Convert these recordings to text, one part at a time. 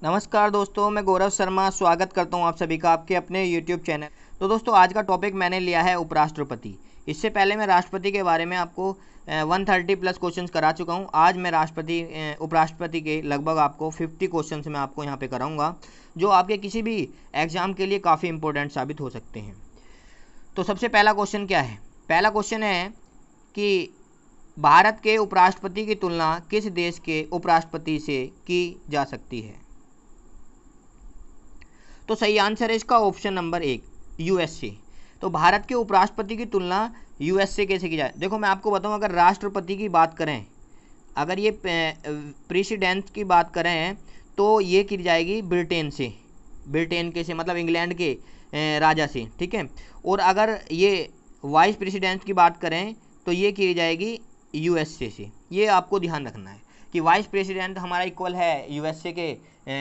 नमस्कार दोस्तों, मैं गौरव शर्मा स्वागत करता हूं आप सभी का आपके अपने YouTube चैनल। तो दोस्तों, आज का टॉपिक मैंने लिया है उपराष्ट्रपति। इससे पहले मैं राष्ट्रपति के बारे में आपको 130 प्लस क्वेश्चंस करा चुका हूं। आज मैं उपराष्ट्रपति के लगभग आपको 50 क्वेश्चंस मैं आपको यहां पे कराऊंगा, जो आपके किसी भी एग्जाम के लिए काफ़ी इंपॉर्टेंट साबित हो सकते हैं। तो सबसे पहला क्वेश्चन क्या है? पहला क्वेश्चन है कि भारत के उपराष्ट्रपति की तुलना किस देश के उपराष्ट्रपति से की जा सकती है? तो सही आंसर है इसका ऑप्शन नंबर 1, यूएसए। तो भारत के उपराष्ट्रपति की तुलना यूएसए कैसे की जाए? देखो, मैं आपको बताऊं, अगर राष्ट्रपति की बात करें, अगर ये प्रेसिडेंट की बात करें तो ये की जाएगी ब्रिटेन से, ब्रिटेन के से मतलब इंग्लैंड के राजा से, ठीक है। और अगर ये वाइस प्रेसिडेंट की बात करें तो ये की जाएगी यूएसए से। ये आपको ध्यान रखना है कि वाइस प्रेसिडेंट हमारा इक्वल है यूएसए के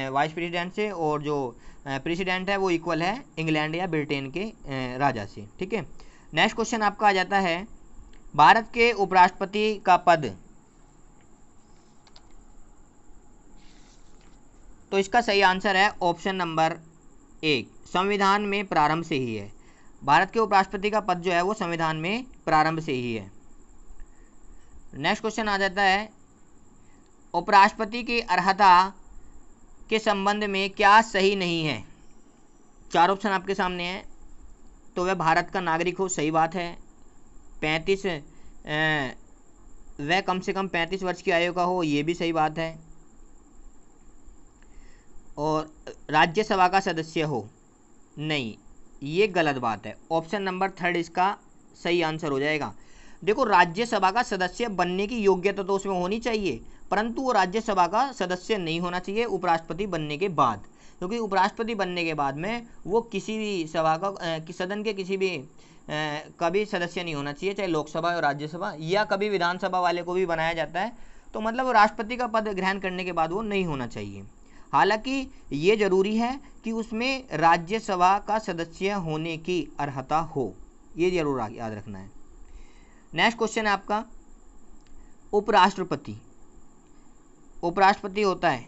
वाइस प्रेसिडेंट से, और जो प्रेसिडेंट है वो इक्वल है इंग्लैंड या ब्रिटेन के राजा से, ठीक है। नेक्स्ट क्वेश्चन आपका आ जाता है, भारत के उपराष्ट्रपति का पद। तो इसका सही आंसर है ऑप्शन नंबर 1, संविधान में प्रारंभ से ही है। भारत के उपराष्ट्रपति का पद जो है वो संविधान में प्रारंभ से ही है। नेक्स्ट क्वेश्चन आ जाता है, उपराष्ट्रपति की अर्हता के संबंध में क्या सही नहीं है? 4 ऑप्शन आपके सामने हैं। तो वह भारत का नागरिक हो, सही बात है। 35 वह कम से कम 35 वर्ष की आयु का हो, ये भी सही बात है। और राज्यसभा का सदस्य हो, नहीं, ये गलत बात है। ऑप्शन नंबर 3 इसका सही आंसर हो जाएगा। देखो, राज्यसभा का सदस्य बनने की योग्यता तो उसमें होनी चाहिए, परंतु वो राज्यसभा का सदस्य नहीं होना चाहिए उपराष्ट्रपति बनने के बाद, क्योंकि उपराष्ट्रपति बनने के बाद में वो किसी भी सभा का सदन के किसी भी कभी सदस्य नहीं होना चाहिए, चाहे लोकसभा और राज्यसभा, या कभी विधानसभा वाले को भी बनाया जाता है तो मतलब राष्ट्रपति का पद ग्रहण करने के बाद वो नहीं होना चाहिए। हालांकि ये जरूरी है कि उसमें राज्यसभा का सदस्य होने की अर्हता हो, ये जरूर याद रखना है। नेक्स्ट क्वेश्चन है आपका, उपराष्ट्रपति होता है,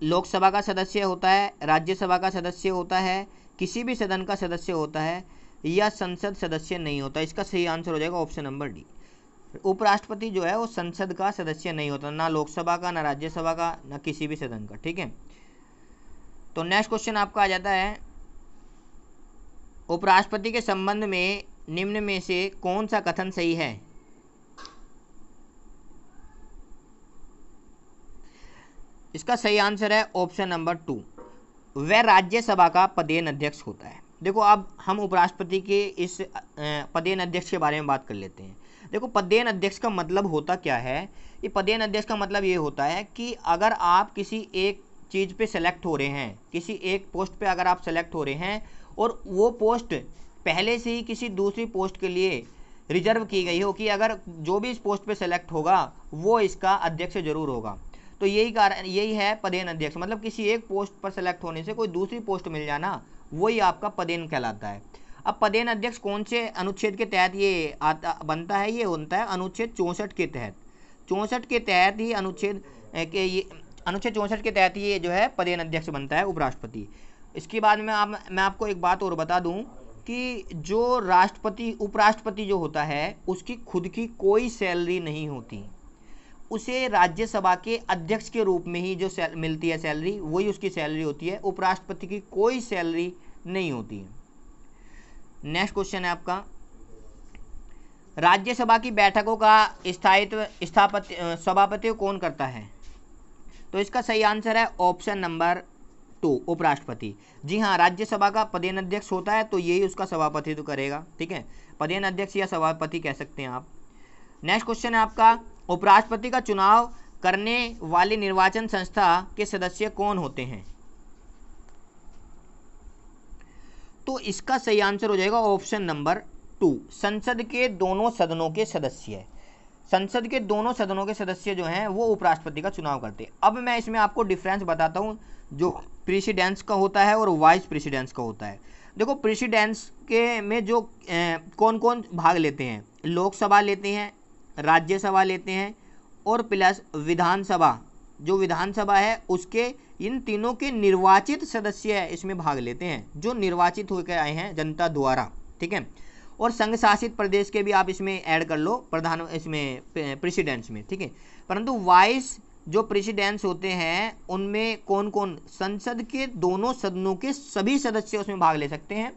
लोकसभा का सदस्य होता है, राज्यसभा का सदस्य होता है, किसी भी सदन का सदस्य होता है, या संसद सदस्य नहीं होता। इसका सही आंसर हो जाएगा ऑप्शन नंबर डी। उपराष्ट्रपति जो है वो संसद का सदस्य नहीं होता, ना लोकसभा का, ना राज्यसभा का, ना किसी भी सदन का, ठीक है। तो नेक्स्ट क्वेश्चन आपका आ जाता है, उपराष्ट्रपति के संबंध में निम्न में से कौन सा कथन सही है? इसका सही आंसर है ऑप्शन नंबर 2, वह राज्यसभा का पदेन अध्यक्ष होता है। देखो, अब हम उपराष्ट्रपति के इस पदेन अध्यक्ष के बारे में बात कर लेते हैं। देखो, पदेन अध्यक्ष का मतलब होता क्या है? ये पदेन अध्यक्ष का मतलब ये होता है कि अगर आप किसी एक चीज़ पे सेलेक्ट हो रहे हैं, किसी एक पोस्ट पे अगर आप सेलेक्ट हो रहे हैं और वो पोस्ट पहले से ही किसी दूसरी पोस्ट के लिए रिजर्व की गई हो, कि अगर जो भी इस पोस्ट पे सेलेक्ट होगा वो इसका अध्यक्ष जरूर होगा, तो यही है पदेन अध्यक्ष। मतलब किसी एक पोस्ट पर सेलेक्ट होने से कोई दूसरी पोस्ट मिल जाना, वही आपका पदेन कहलाता है। अब पदेन अध्यक्ष कौन से अनुच्छेद के तहत ये बनता है? ये बनता है अनुच्छेद 64 के तहत। 64 के तहत ही अनुच्छेद 64 के तहत ये जो है पदेन अध्यक्ष बनता है उपराष्ट्रपति। इसके बाद में मैं आपको एक बात और बता दूं कि जो उपराष्ट्रपति जो होता है उसकी खुद की कोई सैलरी नहीं होती, उसे राज्यसभा के अध्यक्ष के रूप में ही जो मिलती है सैलरी, वही उसकी सैलरी होती है। उपराष्ट्रपति की कोई सैलरी नहीं होती है। नेक्स्ट क्वेश्चन है आपका, राज्यसभा की बैठकों का सभापति कौन करता है? तो इसका सही आंसर है ऑप्शन नंबर 2, उपराष्ट्रपति। जी हाँ, राज्यसभा का पदेन अध्यक्ष होता है तो यही उसका सभापतित्व करेगा, ठीक है। पदेन अध्यक्ष या सभापति कह सकते हैं आप। नेक्स्ट क्वेश्चन है आपका, उपराष्ट्रपति का चुनाव करने वाली निर्वाचन संस्था के सदस्य कौन होते हैं? तो इसका सही आंसर हो जाएगा ऑप्शन नंबर 2, संसद के दोनों सदनों के सदस्य। संसद के दोनों सदनों के सदस्य जो हैं वो उपराष्ट्रपति का चुनाव करते हैं। अब मैं इसमें आपको डिफरेंस बताता हूं जो प्रेसिडेंट्स का होता है और वाइस प्रेसिडेंट्स का होता है। देखो, प्रेसिडेंट्स के में जो कौन कौन भाग लेते हैं, लोकसभा लेते हैं, राज्यसभा लेते हैं और प्लस विधानसभा जो विधानसभा है उसके इन तीनों के निर्वाचित सदस्य इसमें भाग लेते हैं, जो निर्वाचित होकर आए हैं जनता द्वारा, ठीक है। और संघ शासित प्रदेश के भी आप इसमें ऐड कर लो प्रधान इसमें प्रेसिडेंट्स में, ठीक है। परंतु वाइस जो प्रेसिडेंट्स होते हैं उनमें कौन कौन, संसद के दोनों सदनों के सभी सदस्य उसमें भाग ले सकते हैं,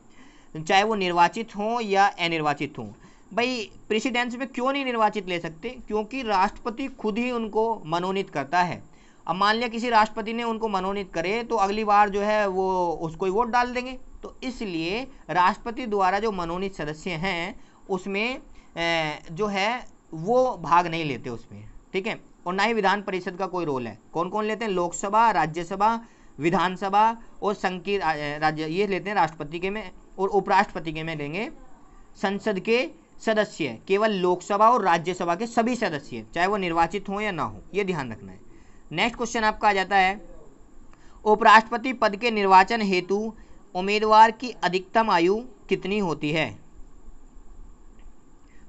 चाहे वो निर्वाचित हों या अनिर्वाचित हों। भाई प्रेसिडेंट्स में क्यों नहीं निर्वाचित ले सकते, क्योंकि राष्ट्रपति खुद ही उनको मनोनीत करता है। अब मान लिया किसी राष्ट्रपति ने उनको मनोनीत करे तो अगली बार जो है वो उसको ही वोट डाल देंगे, तो इसलिए राष्ट्रपति द्वारा जो मनोनीत सदस्य हैं उसमें जो है वो भाग नहीं लेते उसमें, ठीक है। और ना ही विधान परिषद का कोई रोल है। कौन कौन लेते हैं, लोकसभा, राज्यसभा, विधानसभा और संघ की राज्य, ये लेते हैं राष्ट्रपति के में, और उपराष्ट्रपति के में लेंगे संसद के सदस्य, केवल लोकसभा और राज्यसभा के सभी सदस्य, चाहे वो निर्वाचित हो या ना हो, ये ध्यान रखना है। नेक्स्ट क्वेश्चन आपका आ जाता है, उपराष्ट्रपति पद के निर्वाचन हेतु उम्मीदवार की अधिकतम आयु कितनी होती है।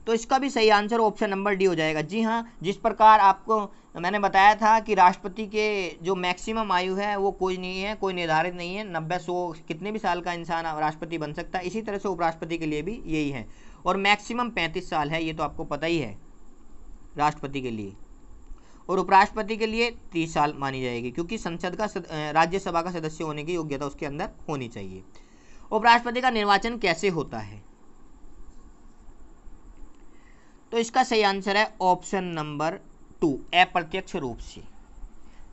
तो इसका भी सही आंसर ऑप्शन नंबर डी हो जाएगा। जी हाँ, जिस प्रकार आपको मैंने बताया था कि राष्ट्रपति के जो मैक्सिमम आयु है वो कोई नहीं है, कोई निर्धारित नहीं है, 90, 100 कितने भी साल का इंसान राष्ट्रपति बन सकता है, इसी तरह से उपराष्ट्रपति के लिए भी यही है। और मैक्सिमम 35 साल है, ये तो आपको पता ही है राष्ट्रपति के लिए, और उपराष्ट्रपति के लिए 30 साल मानी जाएगी, क्योंकि संसद का राज्यसभा का सदस्य होने की योग्यता उसके अंदर होनी चाहिए। उपराष्ट्रपति का निर्वाचन कैसे होता है, तो इसका सही आंसर है ऑप्शन नंबर 2, अप्रत्यक्ष रूप से।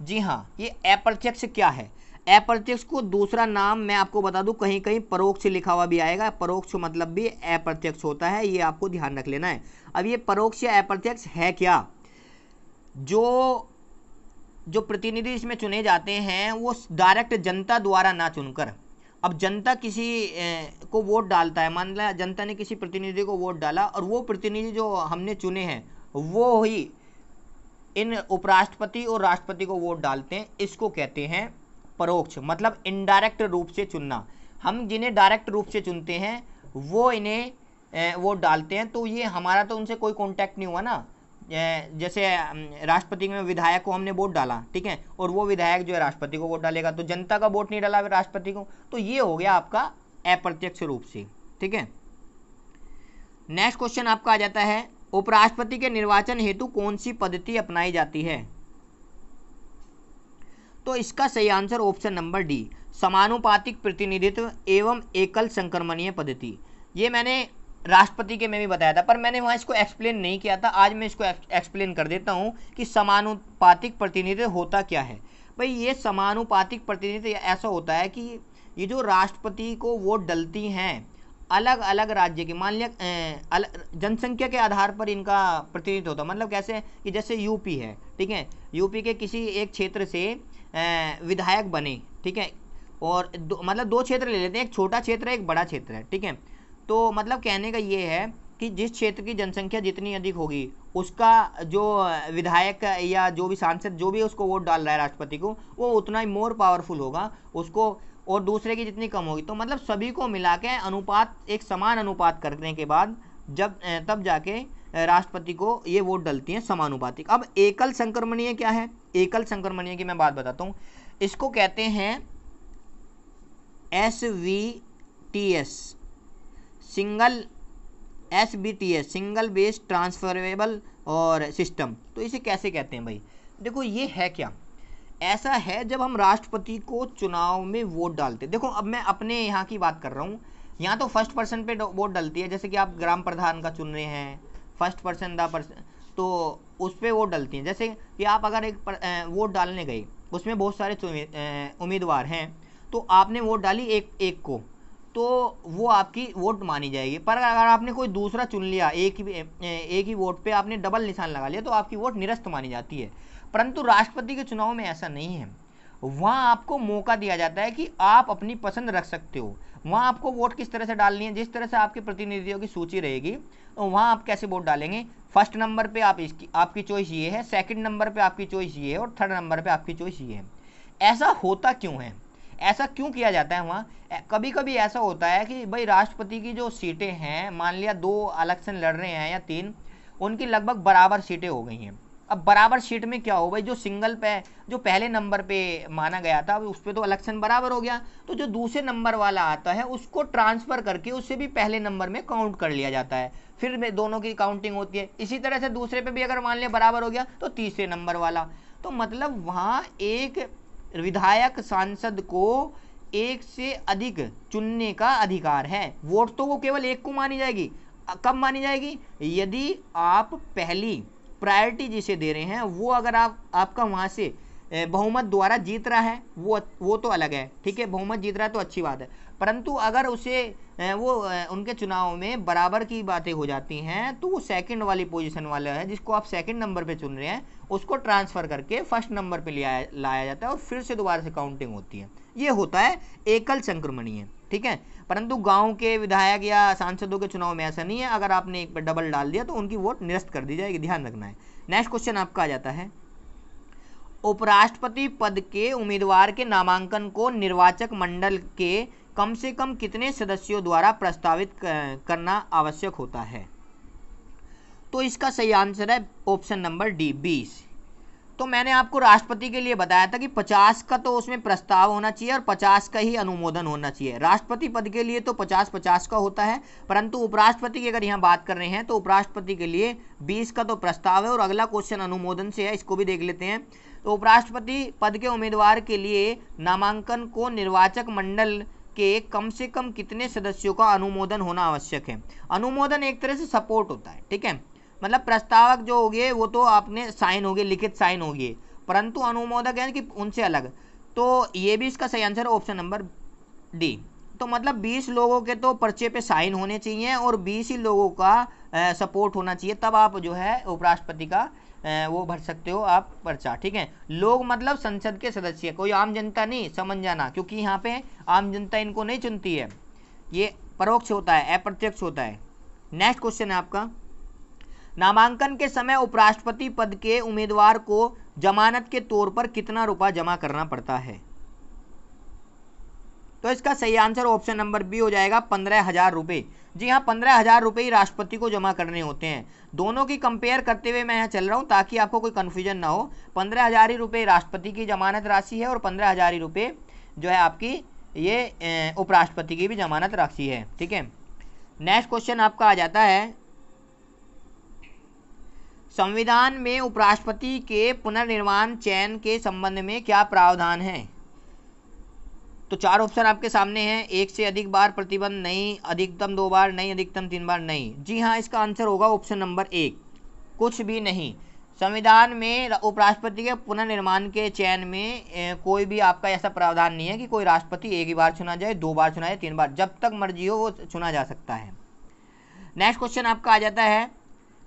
जी हाँ, ये अप्रत्यक्ष क्या है, अप्रत्यक्ष को दूसरा नाम मैं आपको बता दूं, कहीं कहीं परोक्ष लिखा हुआ भी आएगा, परोक्ष मतलब भी अप्रत्यक्ष होता है, ये आपको ध्यान रख लेना है। अब ये परोक्ष या अप्रत्यक्ष है क्या, जो प्रतिनिधि इसमें चुने जाते हैं वो डायरेक्ट जनता द्वारा ना चुनकर, अब जनता किसी को वोट डालता है, मान लिया जनता ने किसी प्रतिनिधि को वोट डाला और वो प्रतिनिधि जो हमने चुने हैं वो ही इन उपराष्ट्रपति और राष्ट्रपति को वोट डालते हैं, इसको कहते हैं परोक्ष, मतलब इनडायरेक्ट रूप से चुनना। हम जिन्हें डायरेक्ट रूप से चुनते हैं वो इन्हें वोट डालते हैं, तो ये हमारा तो उनसे कोई कॉन्टैक्ट नहीं हुआ ना। जैसे राष्ट्रपति में विधायक को हमने वोट डाला, ठीक है, और वो विधायक जो है राष्ट्रपति को वोट डालेगा, तो जनता का वोट नहीं डाला राष्ट्रपति को, तो ये हो गया आपका अप्रत्यक्ष रूप से, ठीक है। नेक्स्ट क्वेश्चन आपका आ जाता है, उपराष्ट्रपति के निर्वाचन हेतु कौन सी पद्धति अपनाई जाती है। तो इसका सही आंसर ऑप्शन नंबर डी, समानुपातिक प्रतिनिधित्व एवं एकल संक्रमणीय पद्धति। ये मैंने राष्ट्रपति के में भी बताया था, पर मैंने वहाँ इसको एक्सप्लेन नहीं किया था, आज मैं इसको एक्सप्लेन कर देता हूँ कि समानुपातिक प्रतिनिधित्व होता क्या है। भाई ये समानुपातिक प्रतिनिधित्व ऐसा होता है कि ये जो राष्ट्रपति को वोट डलती हैं अलग अलग राज्य के, मान लिया जनसंख्या के आधार पर इनका प्रतिनिधित्व होता है। मतलब कैसे कि जैसे यूपी है, ठीक है, यूपी के किसी एक क्षेत्र से विधायक बने, ठीक है, और मतलब दो क्षेत्र ले लेते हैं, एक छोटा क्षेत्र है एक बड़ा क्षेत्र है, ठीक है। तो मतलब कहने का ये है कि जिस क्षेत्र की जनसंख्या जितनी अधिक होगी उसका जो विधायक या जो भी सांसद जो भी उसको वोट डाल रहा है राष्ट्रपति को, वो उतना ही मोर पावरफुल होगा उसको, और दूसरे की जितनी कम होगी। तो मतलब सभी को मिला के अनुपात, एक समान अनुपात करने के बाद तब जाके राष्ट्रपति को ये वोट डलती हैं समानुपातिक। अब एकल संक्रमणीय क्या है, एकल संक्रमणीय की मैं बात बताता हूँ, इसको कहते हैं SBTS, single SBTS, single base transferable और सिस्टम। तो इसे कैसे कहते हैं भाई, देखो ये है क्या, ऐसा है जब हम राष्ट्रपति को चुनाव में वोट डालते, देखो अब मैं अपने यहाँ की बात कर रहा हूँ, यहाँ तो फर्स्ट पर्सन पे वोट डलती है, जैसे कि आप ग्राम प्रधान का चुन रहे हैं, फर्स्ट पर्सन द पर्सन, तो उस पर वोट डलती हैं। जैसे कि आप अगर एक वोट डालने गए, उसमें बहुत सारे उम्मीदवार हैं, तो आपने वोट डाली एक को, तो वो आपकी वोट मानी जाएगी। पर अगर आपने कोई दूसरा चुन लिया, एक ही वोट पे आपने डबल निशान लगा लिया, तो आपकी वोट निरस्त मानी जाती है। परंतु राष्ट्रपति के चुनाव में ऐसा नहीं है, वहाँ आपको मौका दिया जाता है कि आप अपनी पसंद रख सकते हो। वहाँ आपको वोट किस तरह से डालनी है, जिस तरह से आपके प्रतिनिधियों की सूची रहेगी, तो वहाँ आप कैसे वोट डालेंगे, फर्स्ट नंबर पे आपकी चॉइस ये है, सेकंड नंबर पे आपकी चॉइस ये है, और थर्ड नंबर पे आपकी चॉइस ये है। ऐसा होता क्यों है, ऐसा क्यों किया जाता है वहाँ। कभी कभी ऐसा होता है कि भाई राष्ट्रपति की जो सीटें हैं, मान लिया 2 इलेक्शन लड़ रहे हैं या 3, उनकी लगभग बराबर सीटें हो गई हैं, अब बराबर शीट में क्या हो भाई, जो सिंगल पे जो पहले नंबर पे माना गया था उस पर तो इलेक्शन बराबर हो गया, तो जो दूसरे नंबर वाला आता है उसको ट्रांसफर करके उससे भी पहले नंबर में काउंट कर लिया जाता है, फिर में दोनों की काउंटिंग होती है। इसी तरह से दूसरे पे भी अगर मान लिया बराबर हो गया तो तीसरे नंबर वाला, तो मतलब वहाँ एक विधायक सांसद को एक से अधिक चुनने का अधिकार है। वोट तो वो केवल एक को मानी जाएगी। कब मानी जाएगी, यदि आप पहली प्रायोरिटी जिसे दे रहे हैं वो अगर आपका वहाँ से बहुमत द्वारा जीत रहा है, वो तो अलग है, ठीक है, बहुमत जीत रहा है तो अच्छी बात है, परंतु अगर उसे उनके चुनाव में बराबर की बातें हो जाती हैं तो वो सेकंड वाली पोजीशन वाला है जिसको आप सेकंड नंबर पे चुन रहे हैं उसको ट्रांसफर करके फर्स्ट नंबर पे लाया जाता है और फिर से दोबारा से काउंटिंग होती है। ये होता है एकल संक्रमणीय, ठीक है। परंतु गांव के विधायक या सांसदों के चुनाव में ऐसा नहीं है, अगर आपने एक पर डबल डाल दिया तो उनकी वोट निरस्त कर दी जाएगी, ध्यान रखना है। नेक्स्ट क्वेश्चन आपका आ जाता है, उपराष्ट्रपति पद के उम्मीदवार के नामांकन को निर्वाचक मंडल के कम से कम कितने सदस्यों द्वारा प्रस्तावित करना आवश्यक होता है। तो इसका सही आंसर है ऑप्शन नंबर डी 20। तो मैंने आपको राष्ट्रपति के लिए बताया था कि 50 का तो उसमें प्रस्ताव होना चाहिए और 50 का ही अनुमोदन होना चाहिए। राष्ट्रपति पद के लिए तो 50-50 का होता है, परंतु उपराष्ट्रपति की अगर यहाँ बात कर रहे हैं तो उपराष्ट्रपति के लिए 20 का तो प्रस्ताव है। और अगला क्वेश्चन अनुमोदन से है, इसको भी देख लेते हैं। तो उपराष्ट्रपति पद के उम्मीदवार के लिए नामांकन को निर्वाचक मंडल के कम से कम कितने सदस्यों का अनुमोदन होना आवश्यक है। अनुमोदन एक तरह से सपोर्ट होता है, ठीक है, मतलब प्रस्तावक जो होंगे वो तो आपने साइन होंगे, लिखित साइन होंगे, परंतु अनुमोदक है कि उनसे अलग। तो ये भी इसका सही आंसर है ऑप्शन नंबर डी। तो मतलब 20 लोगों के तो पर्चे पे साइन होने चाहिए और 20 ही लोगों का सपोर्ट होना चाहिए, तब आप जो है उपराष्ट्रपति का वो भर सकते हो आप पर्चा, ठीक है। लोग मतलब संसद के सदस्य, कोई आम जनता नहीं, समझ जाना, क्योंकि यहाँ पे आम जनता इनको नहीं चुनती है, ये परोक्ष होता है, अप्रत्यक्ष होता है। नेक्स्ट क्वेश्चन है आपका, नामांकन के समय उपराष्ट्रपति पद के उम्मीदवार को जमानत के तौर पर कितना रुपया जमा करना पड़ता है। तो इसका सही आंसर ऑप्शन नंबर बी हो जाएगा 15,000 रुपये। जी हाँ, 15,000 रुपये ही राष्ट्रपति को जमा करने होते हैं। दोनों की कंपेयर करते हुए मैं यहाँ चल रहा हूँ ताकि आपको कोई कन्फ्यूजन ना हो। 15,000 ही रुपये राष्ट्रपति की जमानत राशि है और 15,000 ही रुपये जो है आपकी ये उपराष्ट्रपति की भी जमानत राशि है, ठीक है। नेक्स्ट क्वेश्चन आपका आ जाता है, संविधान में उपराष्ट्रपति के पुनर्निर्वाचन चयन के संबंध में क्या प्रावधान है। तो 4 ऑप्शन आपके सामने हैं, 1 से अधिक बार प्रतिबंध नहीं, अधिकतम 2 बार नहीं, अधिकतम 3 बार नहीं। जी हाँ, इसका आंसर होगा ऑप्शन नंबर 1, कुछ भी नहीं। संविधान में उपराष्ट्रपति के पुनर्निर्माण के चयन में कोई भी आपका ऐसा प्रावधान नहीं है कि कोई राष्ट्रपति एक ही बार चुना जाए, 2 बार चुना जाए, 3 बार, जब तक मर्जी हो वो चुना जा सकता है। नेक्स्ट क्वेश्चन आपका आ जाता है,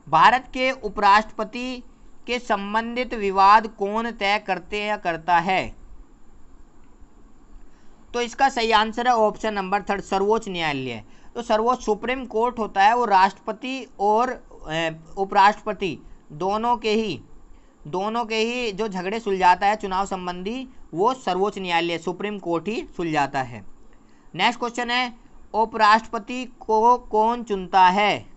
भारत के उपराष्ट्रपति के संबंधित विवाद कौन तय करते या करता है। तो इसका सही आंसर है ऑप्शन नंबर 3, सर्वोच्च न्यायालय। तो सर्वोच्च सुप्रीम कोर्ट होता है, वो राष्ट्रपति और उपराष्ट्रपति दोनों के ही जो झगड़े सुलझाता है चुनाव संबंधी, वो सर्वोच्च न्यायालय सुप्रीम कोर्ट ही सुलझाता है। नेक्स्ट क्वेश्चन है, उपराष्ट्रपति को कौन चुनता है।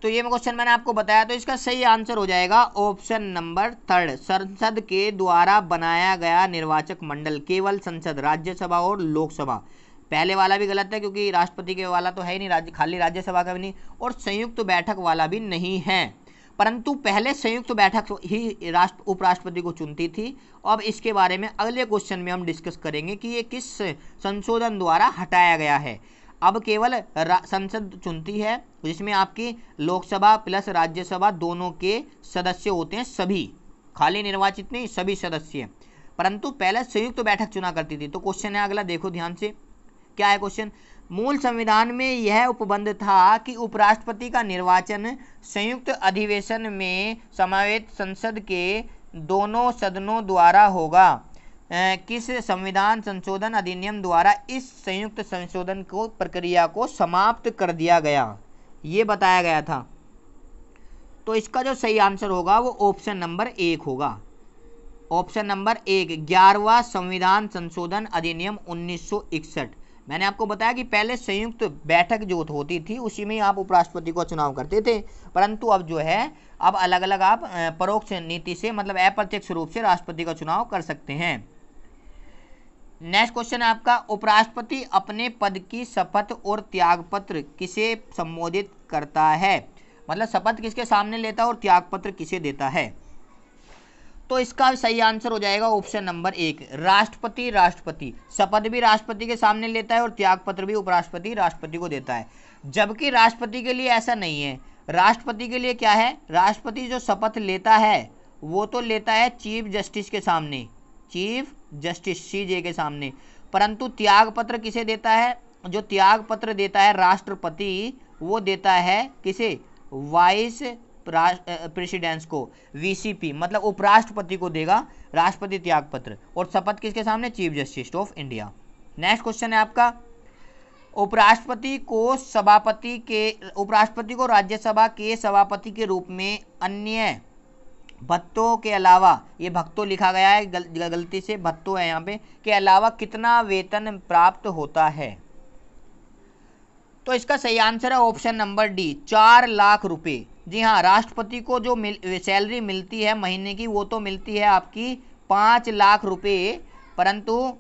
तो ये क्वेश्चन मैंने आपको बताया, तो इसका सही आंसर हो जाएगा ऑप्शन नंबर 3, संसद के द्वारा बनाया गया निर्वाचक मंडल। केवल संसद, राज्यसभा और लोकसभा। पहले वाला भी गलत है क्योंकि राष्ट्रपति के वाला तो है ही नहीं, खाली राज्यसभा का भी नहीं, और संयुक्त बैठक वाला भी नहीं है। परंतु पहले संयुक्त बैठक ही उपराष्ट्रपति को चुनती थी। अब इसके बारे में अगले क्वेश्चन में हम डिस्कस करेंगे कि ये किस संशोधन द्वारा हटाया गया है। अब केवल संसद चुनती है, जिसमें आपकी लोकसभा प्लस राज्यसभा दोनों के सदस्य होते हैं, सभी, खाली निर्वाचित नहीं, सभी सदस्य। परंतु पहले संयुक्त बैठक चुना करती थी। तो क्वेश्चन है अगला, देखो ध्यान से, क्या है क्वेश्चन। मूल संविधान में यह उपबंध था कि उपराष्ट्रपति का निर्वाचन संयुक्त अधिवेशन में समावेत संसद के दोनों सदनों द्वारा होगा। किस संविधान संशोधन अधिनियम द्वारा इस संयुक्त संशोधन को प्रक्रिया को समाप्त कर दिया गया, ये बताया गया था। तो इसका जो सही आंसर होगा वो ऑप्शन नंबर 1 होगा। ऑप्शन नंबर 1, 11वां संविधान संशोधन अधिनियम 1961। मैंने आपको बताया कि पहले संयुक्त बैठक जो होती थी उसी में आप उपराष्ट्रपति को चुनाव करते थे, परंतु अब जो है अब अलग अलग आप परोक्ष नीति से मतलब अप्रत्यक्ष रूप से राष्ट्रपति का चुनाव कर सकते हैं। नेक्स्ट क्वेश्चन है आपका, उपराष्ट्रपति अपने पद की शपथ और त्यागपत्र किसे संबोधित करता है, मतलब शपथ किसके सामने लेता है और त्यागपत्र किसे देता है। तो इसका सही आंसर हो जाएगा ऑप्शन नंबर 1, राष्ट्रपति। राष्ट्रपति शपथ भी राष्ट्रपति के सामने लेता है और त्यागपत्र भी उपराष्ट्रपति राष्ट्रपति को देता है, जबकि राष्ट्रपति के लिए ऐसा नहीं है। राष्ट्रपति के लिए क्या है, राष्ट्रपति जो शपथ लेता है वो तो लेता है चीफ जस्टिस के सामने, चीफ जस्टिस CJ के सामने, परंतु त्यागपत्र किसे देता है, जो त्यागपत्र देता है राष्ट्रपति वो देता है किसे, वाइस प्रेसिडेंट्स को, VCP मतलब उपराष्ट्रपति को देगा राष्ट्रपति त्यागपत्र, और शपथ किसके सामने, chief justice of India. Next question है आपका, उपराष्ट्रपति को राज्यसभा के सभापति के रूप में अन्य भत्तों के अलावा, ये भत्तों लिखा गया है गलती से, भत्तों है यहाँ पे, के अलावा कितना वेतन प्राप्त होता है। तो इसका सही आंसर है ऑप्शन नंबर D, 4 लाख रुपए। जी हाँ, राष्ट्रपति को जो सैलरी मिलती है महीने की वो तो मिलती है आपकी 5 लाख रुपए, परंतु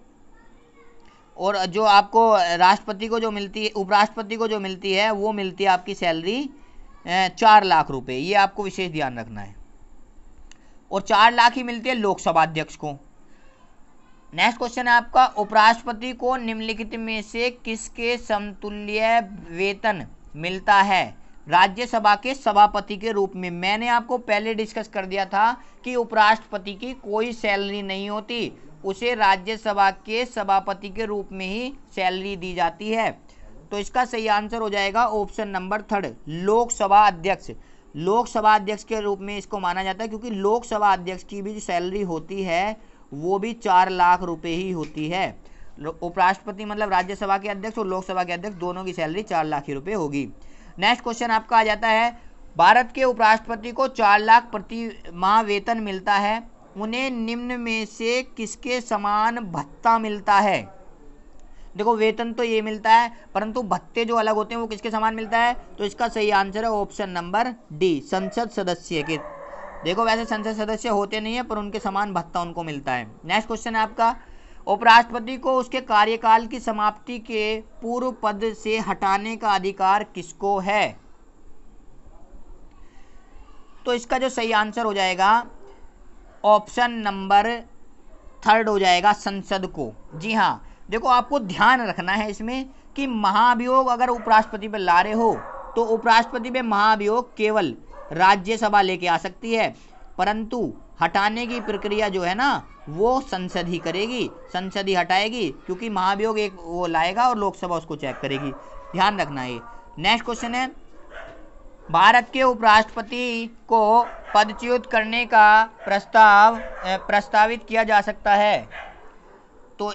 और जो आपको राष्ट्रपति को जो मिलती है, उपराष्ट्रपति को जो मिलती है वो मिलती है आपकी सैलरी 4 लाख रुपए, ये आपको विशेष ध्यान रखना है, और 4 लाख ही मिलती है लोकसभा अध्यक्ष को। नेक्स्ट क्वेश्चन है आपका, उपराष्ट्रपति को निम्नलिखित में से किसके समतुल्य वेतन मिलता है राज्यसभा के सभापति के रूप में। मैंने आपको पहले डिस्कस कर दिया था कि उपराष्ट्रपति की कोई सैलरी नहीं होती, उसे राज्यसभा के सभापति के रूप में ही सैलरी दी जाती है। तो इसका सही आंसर हो जाएगा ऑप्शन नंबर 3, लोकसभा अध्यक्ष। लोकसभा अध्यक्ष के रूप में इसको माना जाता है, क्योंकि लोकसभा अध्यक्ष की भी जो सैलरी होती है वो भी 4 लाख रुपए ही होती है। उपराष्ट्रपति मतलब राज्यसभा के अध्यक्ष और लोकसभा के अध्यक्ष दोनों की सैलरी 4 लाख ही रुपए होगी। नेक्स्ट क्वेश्चन आपका आ जाता है, भारत के उपराष्ट्रपति को 4 लाख प्रति माह वेतन मिलता है, उन्हें निम्न में से किसके समान भत्ता मिलता है। देखो वेतन तो ये मिलता है, परंतु भत्ते जो अलग होते हैं वो किसके समान मिलता है। तो इसका सही आंसर है ऑप्शन नंबर D, संसद सदस्य के। देखो वैसे संसद सदस्य होते नहीं है पर उनके समान भत्ता उनको मिलता है। नेक्स्ट क्वेश्चन है आपका, उपराष्ट्रपति को उसके कार्यकाल की समाप्ति के पूर्व पद से हटाने का अधिकार किसको है। तो इसका जो सही आंसर हो जाएगा ऑप्शन नंबर 3 हो जाएगा, संसद को। जी हाँ, देखो आपको ध्यान रखना है इसमें कि महाभियोग अगर उपराष्ट्रपति पे ला रहे हो तो उपराष्ट्रपति पे महाभियोग केवल राज्यसभा लेके आ सकती है, परंतु हटाने की प्रक्रिया जो है ना वो संसद ही करेगी, संसद ही हटाएगी, क्योंकि महाभियोग एक वो लाएगा और लोकसभा उसको चेक करेगी। ध्यान रखना है। नेक्स्ट क्वेश्चन है, भारत के उपराष्ट्रपति को पदच्युत करने का प्रस्तावित किया जा सकता है। तो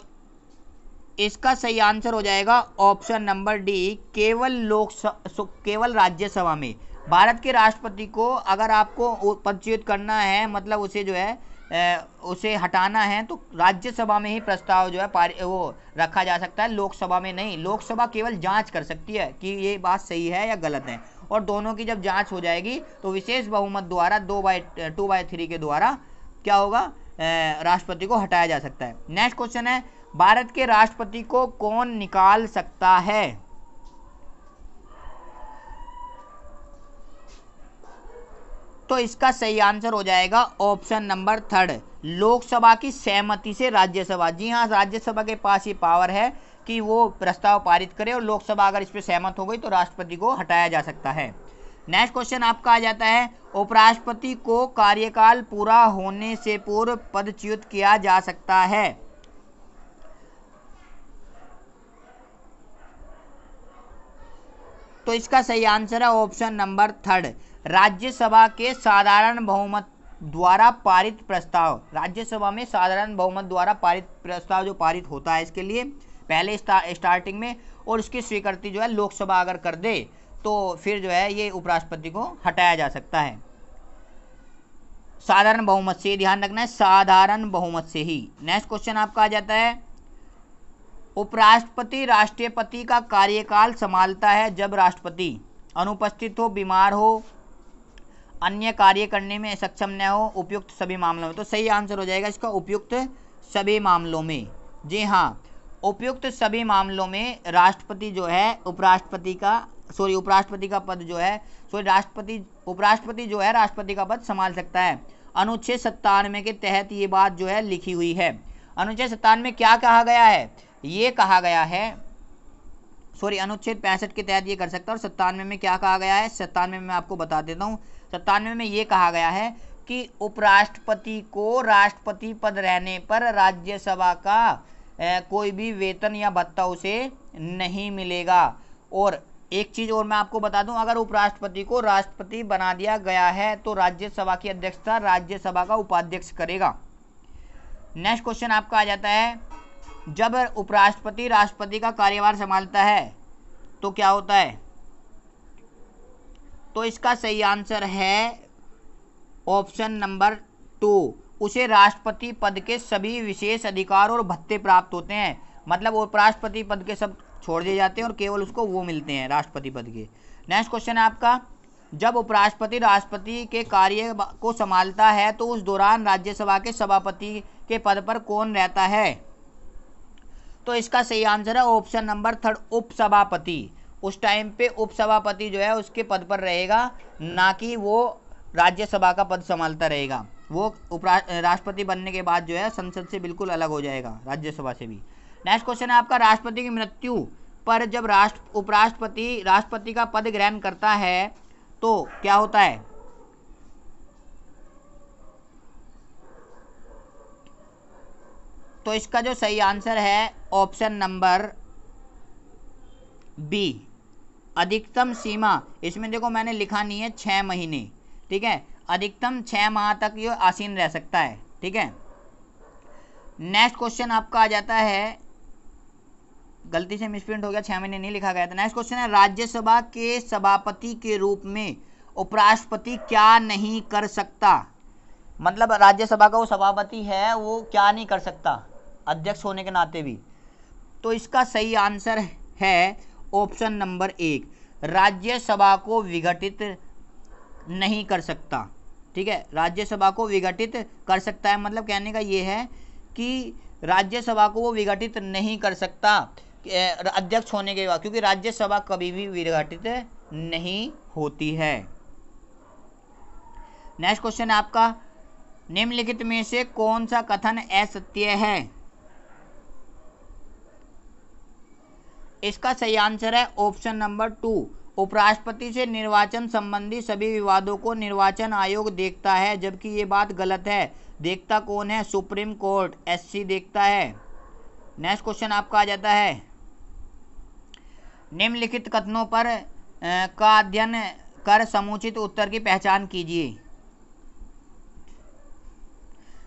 इसका सही आंसर हो जाएगा ऑप्शन नंबर D, केवल राज्यसभा में। भारत के राष्ट्रपति को अगर आपको पदच्युत करना है, मतलब उसे जो है उसे हटाना है, तो राज्यसभा में ही प्रस्ताव जो है वो रखा जा सकता है, लोकसभा में नहीं। लोकसभा केवल जांच कर सकती है कि ये बात सही है या गलत है, और दोनों की जब जांच हो जाएगी तो विशेष बहुमत द्वारा 2/3 के द्वारा क्या होगा, राष्ट्रपति को हटाया जा सकता है। नेक्स्ट क्वेश्चन है, भारत के राष्ट्रपति को कौन निकाल सकता है। तो इसका सही आंसर हो जाएगा ऑप्शन नंबर 3, लोकसभा की सहमति से राज्यसभा। जी हाँ, राज्यसभा के पास ये पावर है कि वो प्रस्ताव पारित करे, और लोकसभा अगर इस पर सहमत हो गई तो राष्ट्रपति को हटाया जा सकता है। नेक्स्ट क्वेश्चन आपका आ जाता है, उपराष्ट्रपति को कार्यकाल पूरा होने से पूर्व पदच्युत किया जा सकता है। तो इसका सही आंसर है ऑप्शन नंबर 3, राज्यसभा के साधारण बहुमत द्वारा पारित प्रस्ताव। राज्यसभा में साधारण बहुमत द्वारा पारित प्रस्ताव जो पारित होता है इसके लिए पहले स्टार्टिंग में, और इसकी स्वीकृति जो है लोकसभा अगर कर दे तो फिर जो है ये उपराष्ट्रपति को हटाया जा सकता है साधारण बहुमत से। ध्यान रखना है, साधारण बहुमत से ही। नेक्स्ट क्वेश्चन आपका आ जाता है, उपराष्ट्रपति राष्ट्रपति का कार्यकाल संभालता है जब राष्ट्रपति अनुपस्थित हो, बीमार हो, अन्य कार्य करने में सक्षम न हो, उपयुक्त सभी मामलों में। तो सही आंसर हो जाएगा इसका उपयुक्त सभी मामलों में। जी हाँ, उपयुक्त सभी मामलों में राष्ट्रपति जो है उपराष्ट्रपति का पद जो है उपराष्ट्रपति जो है राष्ट्रपति का पद संभाल सकता है। अनुच्छेद 97 के तहत ये बात जो है लिखी हुई है। अनुच्छेद 97 में क्या कहा गया है? ये कहा गया है, अनुच्छेद 65 के तहत ये कर सकता है। और 97 में क्या कहा गया है? 97 में मैं आपको बता देता हूँ। 97 में ये कहा गया है कि उपराष्ट्रपति को राष्ट्रपति पद रहने पर राज्यसभा का कोई भी वेतन या भत्ता उसे नहीं मिलेगा। और एक चीज़ और मैं आपको बता दूं, अगर उपराष्ट्रपति को राष्ट्रपति बना दिया गया है तो राज्यसभा की अध्यक्षता राज्यसभा का उपाध्यक्ष करेगा। नेक्स्ट क्वेश्चन आपका आ जाता है, जब उपराष्ट्रपति राष्ट्रपति का कार्यभार संभालता है तो क्या होता है? तो इसका सही आंसर है ऑप्शन नंबर 2, उसे राष्ट्रपति पद के सभी विशेष अधिकार और भत्ते प्राप्त होते हैं। मतलब उपराष्ट्रपति पद के सब छोड़ दिए जाते हैं और केवल उसको वो मिलते हैं राष्ट्रपति पद के। नेक्स्ट क्वेश्चन है आपका, जब उपराष्ट्रपति राष्ट्रपति के कार्य को संभालता है तो उस दौरान राज्यसभा के सभापति के पद पर कौन रहता है? तो इसका सही आंसर है ऑप्शन नंबर 3, उपसभापति। उस टाइम पे उपसभापति जो है उसके पद पर रहेगा, ना कि वो राज्यसभा का पद संभालता रहेगा। वो राष्ट्रपति बनने के बाद जो है संसद से बिल्कुल अलग हो जाएगा, राज्यसभा से भी। नेक्स्ट क्वेश्चन है आपका, राष्ट्रपति की मृत्यु पर जब उपराष्ट्रपति राष्ट्रपति का पद ग्रहण करता है तो क्या होता है? तो इसका जो सही आंसर है ऑप्शन नंबर बी, अधिकतम सीमा। इसमें देखो मैंने लिखा नहीं है 6 महीने, ठीक है, अधिकतम 6 माह तक ये आसीन रह सकता है, ठीक है। नेक्स्ट क्वेश्चन आपका आ जाता है, गलती से मिसप्रिंट हो गया, 6 महीने नहीं लिखा गया था। नेक्स्ट क्वेश्चन है, राज्यसभा के सभापति के रूप में उपराष्ट्रपति क्या नहीं कर सकता? मतलब राज्यसभा का वो सभापति है, वो क्या नहीं कर सकता अध्यक्ष होने के नाते भी? तो इसका सही आंसर है ऑप्शन नंबर 1, राज्यसभा को विघटित नहीं कर सकता, ठीक है। राज्यसभा को विघटित कर सकता है मतलब कहने का ये है कि राज्यसभा को वो विघटित नहीं कर सकता अध्यक्ष होने के बाद, क्योंकि राज्यसभा कभी भी विघटित नहीं होती है। नेक्स्ट क्वेश्चन है आपका, निम्नलिखित में से कौन सा कथन असत्य है? इसका सही आंसर है ऑप्शन नंबर 2, उपराष्ट्रपति से निर्वाचन संबंधी सभी विवादों को निर्वाचन आयोग देखता है, जबकि ये बात गलत है। देखता कौन है? सुप्रीम कोर्ट, एससी देखता है। नेक्स्ट क्वेश्चन आपका आ जाता है, निम्नलिखित कथनों पर का अध्ययन कर समुचित उत्तर की पहचान कीजिए।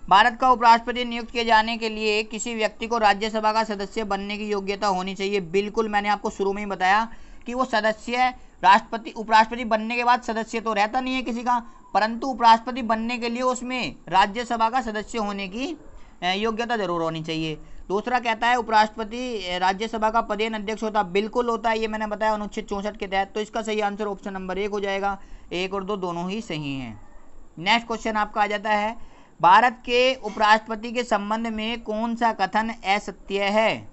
भारत का उपराष्ट्रपति नियुक्त किए जाने के लिए किसी व्यक्ति को राज्यसभा का सदस्य बनने की योग्यता होनी चाहिए। बिल्कुल, मैंने आपको शुरू में ही बताया कि वो सदस्य उपराष्ट्रपति बनने के बाद सदस्य तो रहता नहीं है किसी का, परंतु उपराष्ट्रपति बनने के लिए उसमें राज्यसभा का सदस्य होने की योग्यता जरूर होनी चाहिए। दूसरा कहता है उपराष्ट्रपति राज्यसभा का पदेन अध्यक्ष होता, बिल्कुल होता है, ये मैंने बताया अनुच्छेद 64 के तहत। तो इसका सही आंसर ऑप्शन नंबर 1 हो जाएगा। 1 और 2 दोनों ही सही हैं। नेक्स्ट क्वेश्चन आपका आ जाता है, भारत के उपराष्ट्रपति के संबंध में कौन सा कथन असत्य है?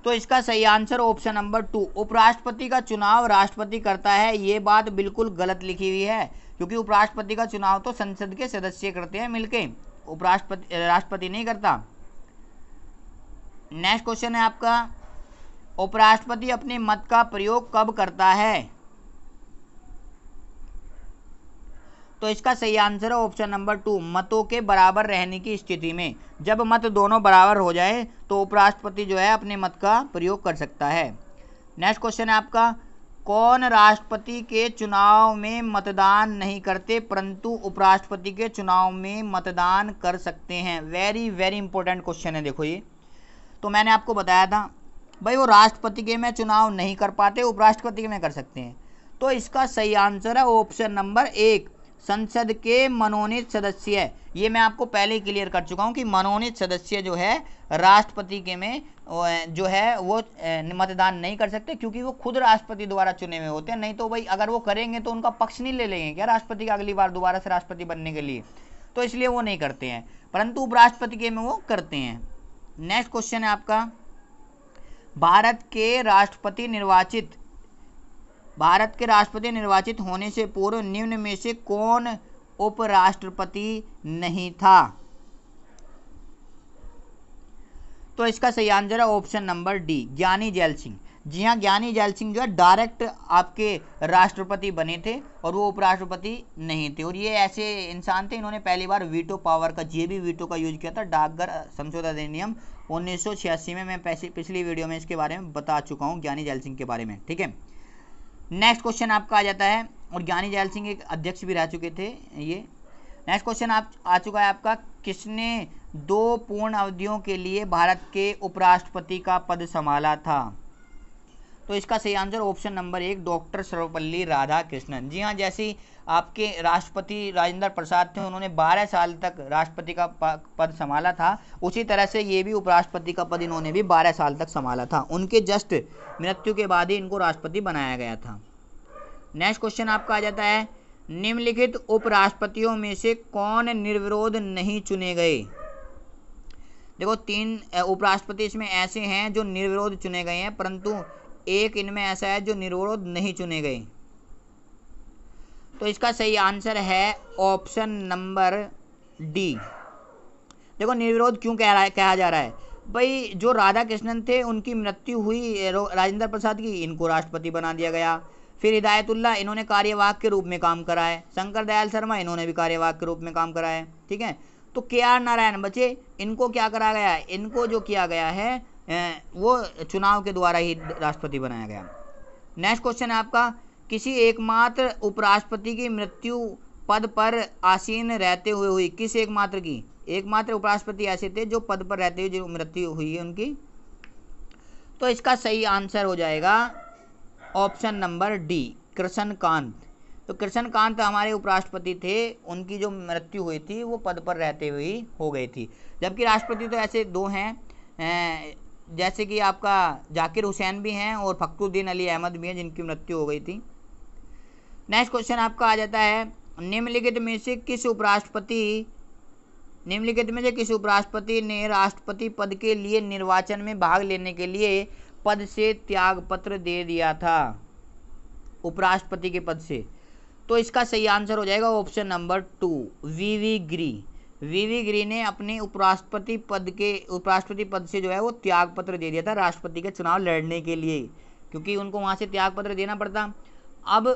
तो इसका सही आंसर ऑप्शन नंबर 2, उपराष्ट्रपति का चुनाव राष्ट्रपति करता है। ये बात बिल्कुल गलत लिखी हुई है, क्योंकि उपराष्ट्रपति का चुनाव तो संसद के सदस्य करते हैं मिलके, राष्ट्रपति नहीं करता। नेक्स्ट क्वेश्चन है आपका, उपराष्ट्रपति अपने मत का प्रयोग कब करता है? तो इसका सही आंसर है ऑप्शन नंबर 2, मतों के बराबर रहने की स्थिति में। जब मत दोनों बराबर हो जाए तो उपराष्ट्रपति जो है अपने मत का प्रयोग कर सकता है। नेक्स्ट क्वेश्चन है आपका, कौन राष्ट्रपति के चुनाव में मतदान नहीं करते परंतु उपराष्ट्रपति के चुनाव में मतदान कर सकते हैं? वेरी वेरी इंपॉर्टेंट क्वेश्चन है। देखो ये तो मैंने आपको बताया था भाई, वो राष्ट्रपति के में चुनाव नहीं कर पाते, उपराष्ट्रपति के में कर सकते हैं। तो इसका सही आंसर है ऑप्शन नंबर 1, संसद के मनोनीत सदस्य, ये मैं आपको पहले ही क्लियर कर चुका हूं कि मनोनीत सदस्य जो है राष्ट्रपति के में जो है वो मतदान नहीं कर सकते, क्योंकि वो खुद राष्ट्रपति द्वारा चुने हुए होते हैं। नहीं तो भाई अगर वो करेंगे तो उनका पक्ष नहीं ले लेंगे क्या राष्ट्रपति का अगली बार दोबारा से राष्ट्रपति बनने के लिए, तो इसलिए वो नहीं करते हैं, परंतु उपराष्ट्रपति के में वो करते हैं। नेक्स्ट क्वेश्चन है आपका, भारत के राष्ट्रपति निर्वाचित होने से पूर्व निम्न में से कौन उपराष्ट्रपति नहीं था? तो इसका सही आंसर है ऑप्शन नंबर डी, ज्ञानी जैल सिंह। जी हाँ, ज्ञानी जैल सिंह जो है डायरेक्ट आपके राष्ट्रपति बने थे और वो उपराष्ट्रपति नहीं थे, और ये ऐसे इंसान थे इन्होंने पहली बार वीटो पावर का, जेबी वीटो का यूज किया था डाकघर संशोधन अधिनियम 1986 में। मैं पिछली वीडियो में इसके बारे में बता चुका हूँ ज्ञानी जैल सिंह के बारे में, ठीक है। नेक्स्ट क्वेश्चन आपका आ जाता है, और ज्ञानी जैल सिंह एक अध्यक्ष भी रह चुके थे ये। नेक्स्ट क्वेश्चन आ चुका है आपका, किसने 2 पूर्ण अवधियों के लिए भारत के उपराष्ट्रपति का पद संभाला था? तो इसका सही answer option number 1, doctor Sarvepalli Radhakrishnan. जी हाँ, जैसे आपके राष्ट्रपति राजेंद्र प्रसाद थे, उन्होंने 12 साल तक राष्ट्रपति का पद संभाला था, उसी तरह से ये भी उपराष्ट्रपति का पद इन्होंने भी 12 साल तक संभाला था। उनके जस्ट मृत्यु के बाद ही इनको राष्ट्रपति बनाया गया था। नेक्स्ट क्वेश्चन आपका आ जाता है, निम्नलिखित उपराष्ट्रपतियों में से कौन निर्विरोध नहीं चुने गए? देखो 3 उपराष्ट्रपति इसमें ऐसे हैं जो निर्विरोध चुने गए हैं, परंतु एक इनमें ऐसा है जो निर्विरोध नहीं चुने गए। तो इसका सही आंसर है ऑप्शन नंबर डी। देखो निर्विरोध क्यों कहा जा रहा है भाई, जो राधाकृष्णन थे उनकी मृत्यु हुई राजेंद्र प्रसाद की, इनको राष्ट्रपति बना दिया गया। फिर हिदायतुल्लाह, इन्होंने कार्यवाहक के रूप में काम करा है। शंकर दयाल शर्मा, इन्होंने भी कार्यवाहक के रूप में काम करा है, ठीक है। तो के.आर. नारायण बचे, इनको क्या करा गया है, इनको जो किया गया है वो चुनाव के द्वारा ही राष्ट्रपति बनाया गया। नेक्स्ट क्वेश्चन है आपका, किसी एकमात्र उपराष्ट्रपति की मृत्यु पद पर आसीन रहते हुए हुई? किस एकमात्र की? एकमात्र उपराष्ट्रपति ऐसे थे जो पद पर रहते हुए जो मृत्यु हुई है उनकी। तो इसका सही आंसर हो जाएगा ऑप्शन नंबर डी, कृष्णकांत। तो कृष्णकांत हमारे उपराष्ट्रपति थे, उनकी जो मृत्यु हुई थी वो पद पर रहते हुए हो गई थी। जबकि राष्ट्रपति तो ऐसे 2 हैं, जैसे कि आपका जाकिर हुसैन भी हैं और फखरुद्दीन अली अहमद भी हैं जिनकी मृत्यु हो गई थी। नेक्स्ट क्वेश्चन आपका आ जाता है, निम्नलिखित में से किस उपराष्ट्रपति ने राष्ट्रपति पद के लिए निर्वाचन में भाग लेने के लिए पद से त्यागपत्र दे दिया था? उपराष्ट्रपति के पद से। तो इसका सही आंसर हो जाएगा ऑप्शन नंबर 2, वी.वी. गिरी। वी.वी. गिरी ने अपने उपराष्ट्रपति पद से जो है वो त्यागपत्र दे दिया था राष्ट्रपति के चुनाव लड़ने के लिए, क्योंकि उनको वहाँ से त्यागपत्र देना पड़ता। अब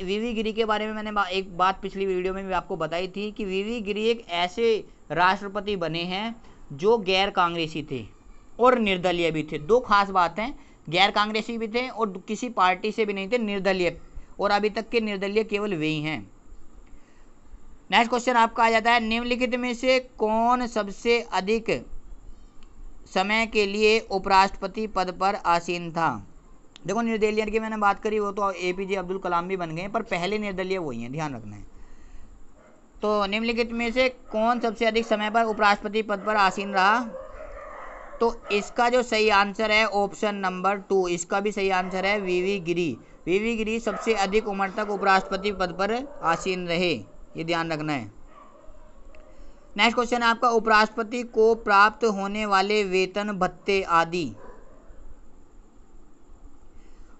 वी.वी. गिरी के बारे में मैंने एक बात पिछली वीडियो में भी आपको बताई थी कि वी.वी. गिरी एक ऐसे राष्ट्रपति बने हैं जो गैर कांग्रेसी थे और निर्दलीय भी थे। 2 खास बात हैं, गैर कांग्रेसी भी थे और किसी पार्टी से भी नहीं थे, निर्दलीय, और अभी तक के निर्दलीय केवल वे ही हैं। नेक्स्ट क्वेश्चन आपका आ जाता है, निम्नलिखित में से कौन सबसे अधिक समय के लिए उपराष्ट्रपति पद पर आसीन था? देखो निर्दलीय की मैंने बात करी, वो तो APJ अब्दुल कलाम भी बन गए, पर पहले निर्दलीय वही हैं, ध्यान रखना है। तो निम्नलिखित में से कौन सबसे अधिक समय पर उपराष्ट्रपति पद पर आसीन रहा? तो इसका जो सही आंसर है ऑप्शन नंबर 2, इसका भी सही आंसर है वी.वी. गिरी। वी.वी. गिरी सबसे अधिक उम्र तक उपराष्ट्रपति पद पर आसीन रहे, ये ध्यान रखना है। नेक्स्ट क्वेश्चन है आपका, उपराष्ट्रपति को प्राप्त होने वाले वेतन भत्ते आदि।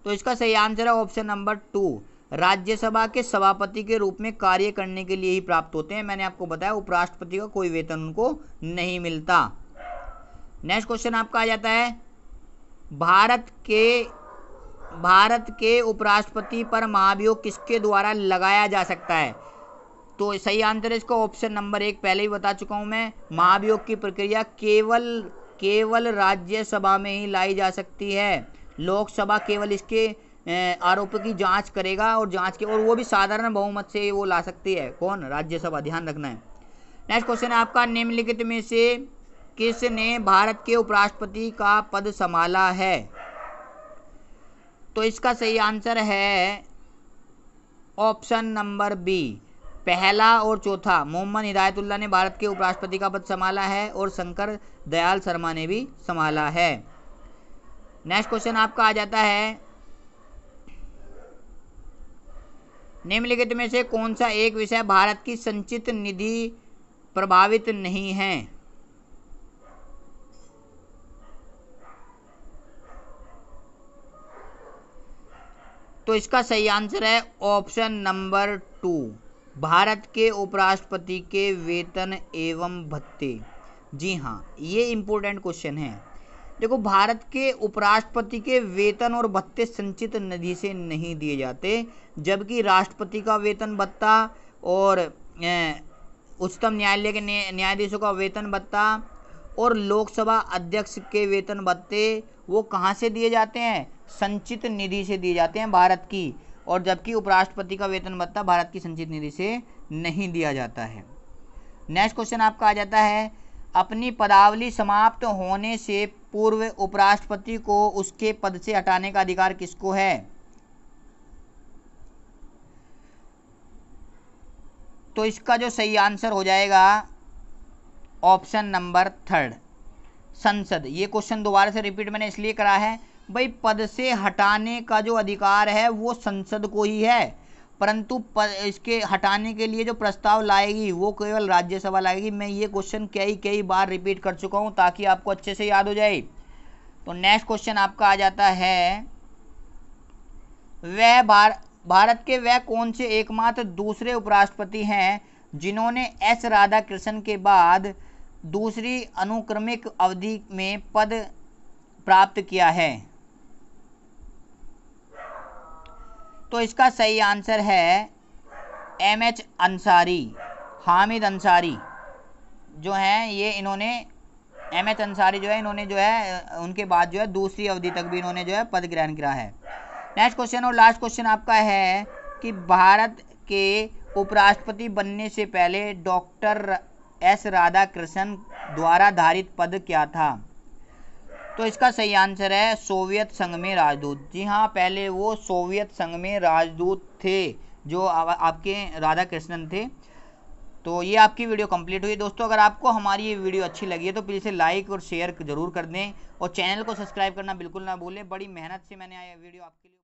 तो इसका सही आंसर है ऑप्शन नंबर 2, राज्यसभा के सभापति के रूप में कार्य करने के लिए ही प्राप्त होते हैं। मैंने आपको बताया उपराष्ट्रपति का कोई वेतन उनको नहीं मिलता। नेक्स्ट क्वेश्चन आपका आ जाता है, भारत के उपराष्ट्रपति पर महाभियोग किसके द्वारा लगाया जा सकता है? तो सही आंसर है इसका ऑप्शन नंबर 1, पहले ही बता चुका हूं मैं। महाभियोग की प्रक्रिया केवल राज्यसभा में ही लाई जा सकती है। लोकसभा केवल इसके आरोपों की जांच करेगा और वो भी साधारण बहुमत से वो ला सकती है। कौन? राज्यसभा, ध्यान रखना है। नेक्स्ट क्वेश्चन है आपका, निम्नलिखित में से किसने भारत के उपराष्ट्रपति का पद संभाला है? तो इसका सही आंसर है ऑप्शन नंबर बी, पहला और चौथा मोहम्मद हिदायतुल्लाह ने भारत के उपराष्ट्रपति का पद संभाला है और शंकर दयाल शर्मा ने भी संभाला है। नेक्स्ट क्वेश्चन आपका आ जाता है, निम्नलिखित में से कौन सा एक विषय भारत की संचित निधि प्रभावित नहीं है? तो इसका सही आंसर है ऑप्शन नंबर 2, भारत के उपराष्ट्रपति के वेतन एवं भत्ते। जी हाँ, ये इंपॉर्टेंट क्वेश्चन है। देखो, भारत के उपराष्ट्रपति के वेतन और भत्ते संचित निधि से नहीं दिए जाते, जबकि राष्ट्रपति का वेतन भत्ता और उच्चतम न्यायालय के न्यायाधीशों का वेतन भत्ता और लोकसभा अध्यक्ष के वेतन भत्ते वो कहाँ से दिए जाते हैं? संचित निधि से दिए जाते हैं भारत की, और जबकि उपराष्ट्रपति का वेतन भत्ता भारत की संचित निधि से नहीं दिया जाता है। नेक्स्ट क्वेश्चन आपका आ जाता है, अपनी पदावली समाप्त होने से पूर्व उपराष्ट्रपति को उसके पद से हटाने का अधिकार किसको है? तो इसका जो सही आंसर हो जाएगा ऑप्शन नंबर 3, संसद। ये क्वेश्चन दोबारा से रिपीट मैंने इसलिए करा है, भाई पद से हटाने का जो अधिकार है वो संसद को ही है, परंतु इसके हटाने के लिए जो प्रस्ताव लाएगी वो केवल राज्यसभा लाएगी। मैं ये क्वेश्चन कई बार रिपीट कर चुका हूँ ताकि आपको अच्छे से याद हो जाए। तो नेक्स्ट क्वेश्चन आपका आ जाता है, वह भारत के वह कौन से एकमात्र दूसरे उपराष्ट्रपति हैं जिन्होंने एस राधाकृष्णन के बाद दूसरी अनुक्रमिक अवधि में पद प्राप्त किया है? तो इसका सही आंसर है एमएच अंसारी, हामिद अंसारी जो हैं, ये इन्होंने एमएच अंसारी जो है, इन्होंने जो है उनके बाद जो है दूसरी अवधि तक भी इन्होंने जो है पद ग्रहण किया है। नेक्स्ट क्वेश्चन और लास्ट क्वेश्चन आपका है कि भारत के उपराष्ट्रपति बनने से पहले डॉक्टर एस राधाकृष्णन द्वारा धारित पद क्या था? तो इसका सही आंसर है सोवियत संघ में राजदूत। जी हाँ, पहले वो सोवियत संघ में राजदूत थे जो आपके राधाकृष्णन थे। तो ये आपकी वीडियो कंप्लीट हुई। दोस्तों, अगर आपको हमारी ये वीडियो अच्छी लगी है तो प्लीज़ इसे लाइक और शेयर ज़रूर कर दें और चैनल को सब्सक्राइब करना बिल्कुल ना भूलें। बड़ी मेहनत से मैंने वीडियो आपके लिए